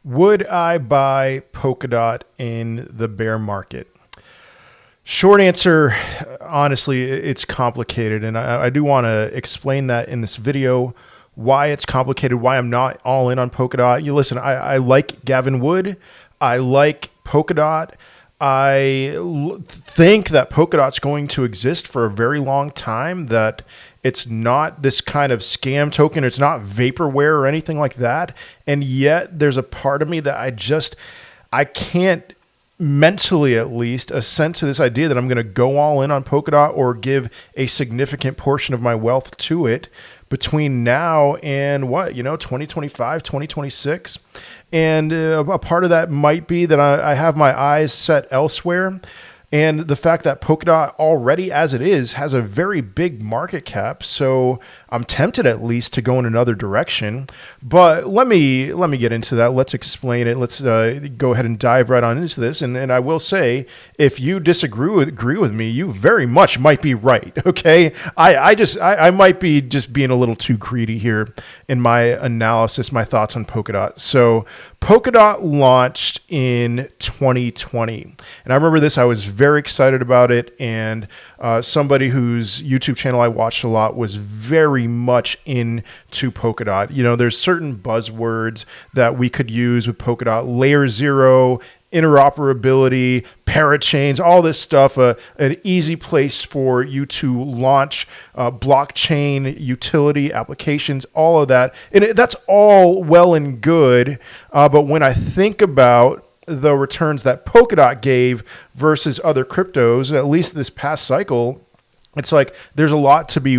Would I buy Polkadot in the bear market? Short answer, honestly, it's complicated. And I do want to explain that in this video, why it's complicated, why I'm not all in on Polkadot. You listen, I like Gavin Wood. I like Polkadot. Think that Polkadot's going to exist for a very long time, that it's not this kind of scam token. It's not vaporware or anything like that. And yet there's a part of me that I can't mentally, at least, assent to this idea that I'm going to go all in on Polkadot or give a significant portion of my wealth to it between now and 2025, 2026. And a part of that might be that I have my eyes set elsewhere. And the fact that Polkadot already, as it is, has a very big market cap. So I'm tempted at least to go in another direction. But let me get into that. Let's explain it. Let's go ahead and dive right on into this. And I will say, if you agree with me, you very much might be right. Okay. I might be just being a little too greedy here in my analysis, my thoughts on Polkadot. So Polkadot launched in 2020. And I remember this, I was very excited about it. And somebody whose YouTube channel I watched a lot was very much into Polkadot. You know, there's certain buzzwords that we could use with Polkadot: layer 0, interoperability, parachains, all this stuff, an easy place for you to launch blockchain utility applications, all of that. And that's all well and good. But when I think about the returns that Polkadot gave versus other cryptos, at least this past cycle, it's like there's a lot to be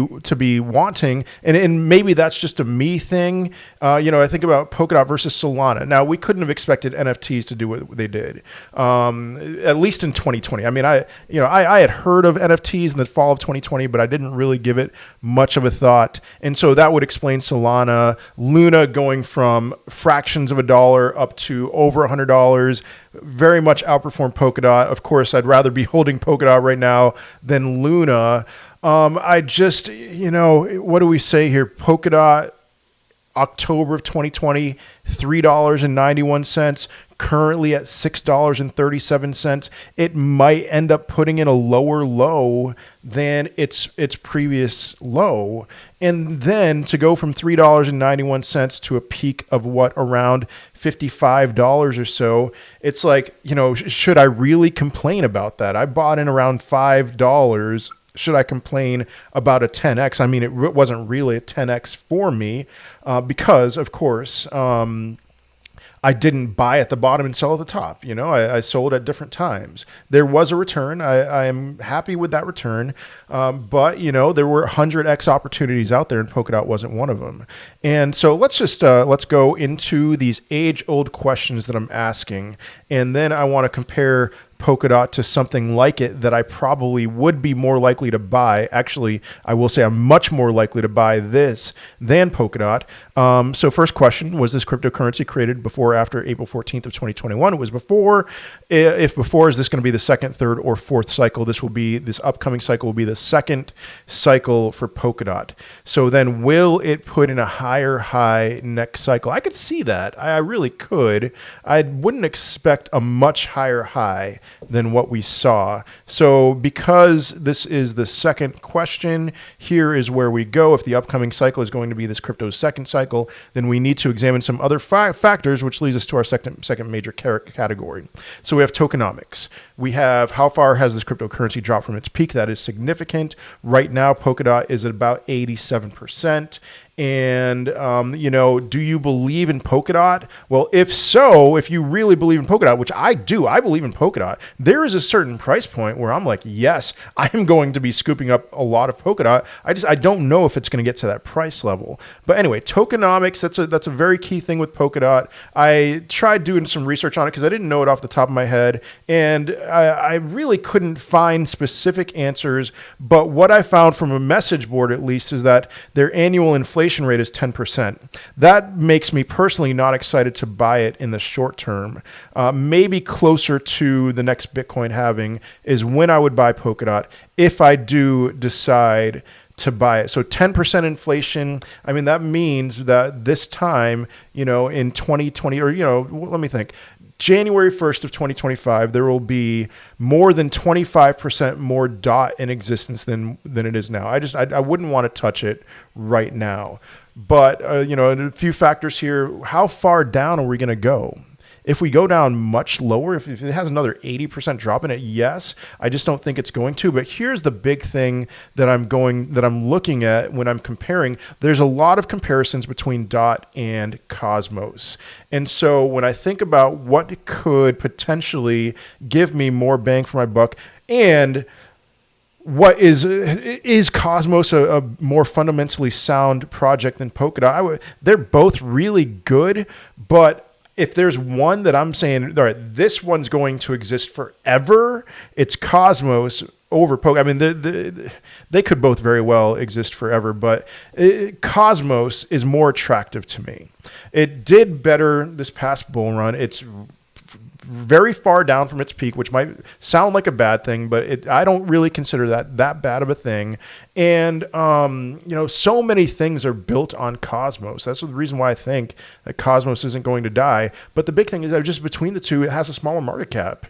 wanting, and maybe that's just a me thing. I think about Polkadot versus Solana. Now, we couldn't have expected NFTs to do what they did, at least in 2020. I mean, I had heard of NFTs in the fall of 2020, but I didn't really give it much of a thought, and so that would explain Solana, Luna going from fractions of a dollar up to over $100. Very much outperformed Polkadot. Of course, I'd rather be holding Polkadot right now than Luna. What do we say here? Polkadot, October of 2020, $3.91, currently at $6.37. It might end up putting in a lower low than its previous low. And then to go from $3.91 to a peak of around $55 or so, it's like, should I really complain about that? I bought in around $5. Should I complain about a 10x? I mean, it wasn't really a 10x for me because, of course, I didn't buy at the bottom and sell at the top. I sold at different times. There was a return. I am happy with that return. But there were 100x opportunities out there, and Polkadot wasn't one of them. And so let's go into these age-old questions that I'm asking. And then I want to compare Polkadot to something like it that I probably would be more likely to buy. Actually, I will say I'm much more likely to buy this than Polkadot. So first question, was this cryptocurrency created before or after April 14th of 2021? It was before. If before, is this going to be the second, third, or fourth cycle? This upcoming cycle will be the second cycle for Polkadot. So then will it put in a higher high next cycle? I could see that. I really could. I wouldn't expect a much higher high than what we saw. So because this is the second question, here is where we go. If the upcoming cycle is going to be this crypto's second cycle, then we need to examine some other factors, which leads us to our second major category. So we have tokenomics. We have how far has this cryptocurrency dropped from its peak. That is significant. Right now, Polkadot is at about 87%. And, do you believe in Polkadot? Well, if you really believe in Polkadot, which I do, I believe in Polkadot, there is a certain price point where I'm like, yes, I'm going to be scooping up a lot of Polkadot. I don't know if it's going to get to that price level. But anyway, tokenomics, that's a very key thing with Polkadot. I tried doing some research on it because I didn't know it off the top of my head. And I really couldn't find specific answers. But what I found from a message board, at least, is that their annual inflation rate is 10%. That makes me personally not excited to buy it in the short term. Maybe closer to the next Bitcoin halving is when I would buy Polkadot if I do decide to buy it. So 10% inflation, I mean, that means that this time, in 2020, or, let me think, January 1st of 2025, there will be more than 25% more DOT in existence than it is now. I wouldn't want to touch it right now. But, a few factors here. How far down are we going to go? If we go down much lower, if it has another 80% drop in it, yes, I just don't think it's going to. But here's the big thing that I'm looking at when I'm comparing. There's a lot of comparisons between DOT and Cosmos. And so when I think about what could potentially give me more bang for my buck, and what is Cosmos a more fundamentally sound project than Polkadot? They're both really good, but if there's one that I'm saying, all right, this one's going to exist forever, it's Cosmos over Polkadot. I mean, they could both very well exist forever, but Cosmos is more attractive to me. It did better this past bull run. It's very far down from its peak, which might sound like a bad thing, but I don't really consider that bad of a thing. And, so many things are built on Cosmos. That's the reason why I think that Cosmos isn't going to die. But the big thing is that just between the two, it has a smaller market cap,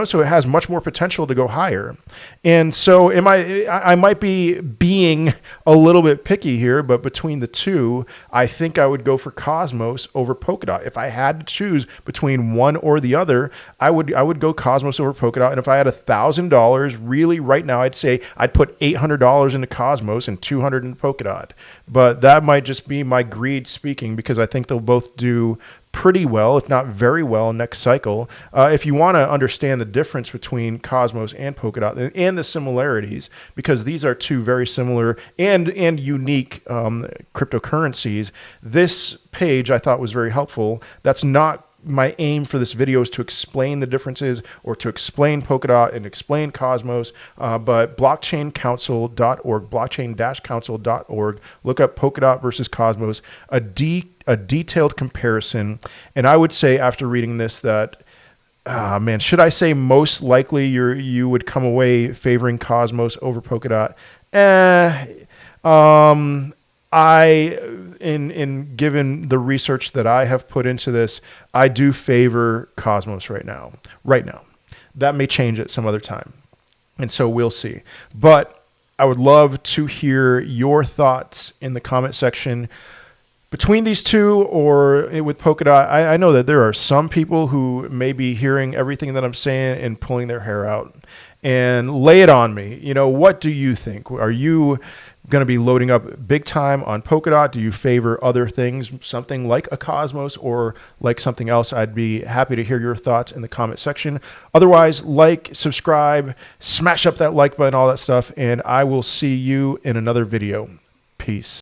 so it has much more potential to go higher. And so I might be being a little bit picky here, but between the two, I think I would go for Cosmos over Polkadot. If I had to choose between one or the other, I would go Cosmos over Polkadot. And if I had $1,000, really right now, I'd say I'd put $800 into Cosmos and $200 in Polkadot. But that might just be my greed speaking, because I think they'll both do pretty well, if not very well, next cycle. If you want to understand the difference between Cosmos and Polkadot and the similarities, because these are two very similar and unique cryptocurrencies, this page I thought was very helpful. That's not my aim for this video, is to explain the differences or to explain Polkadot and explain Cosmos, but blockchaincouncil.org, blockchain-council.org, look up Polkadot versus Cosmos, a detailed comparison. And I would say after reading this that, should I say most likely you would come away favoring Cosmos over Polkadot? Given the research that I have put into this, I do favor Cosmos right now. That may change at some other time. And so we'll see. But I would love to hear your thoughts in the comment section between these two or with Polkadot. I know that there are some people who may be hearing everything that I'm saying and pulling their hair out. And lay it on me. What do you think? Are you going to be loading up big time on Polkadot? Do you favor other things, something like a Cosmos or like something else? I'd be happy to hear your thoughts in the comment section. Otherwise, subscribe, smash up that like button, all that stuff, and I will see you in another video. Peace.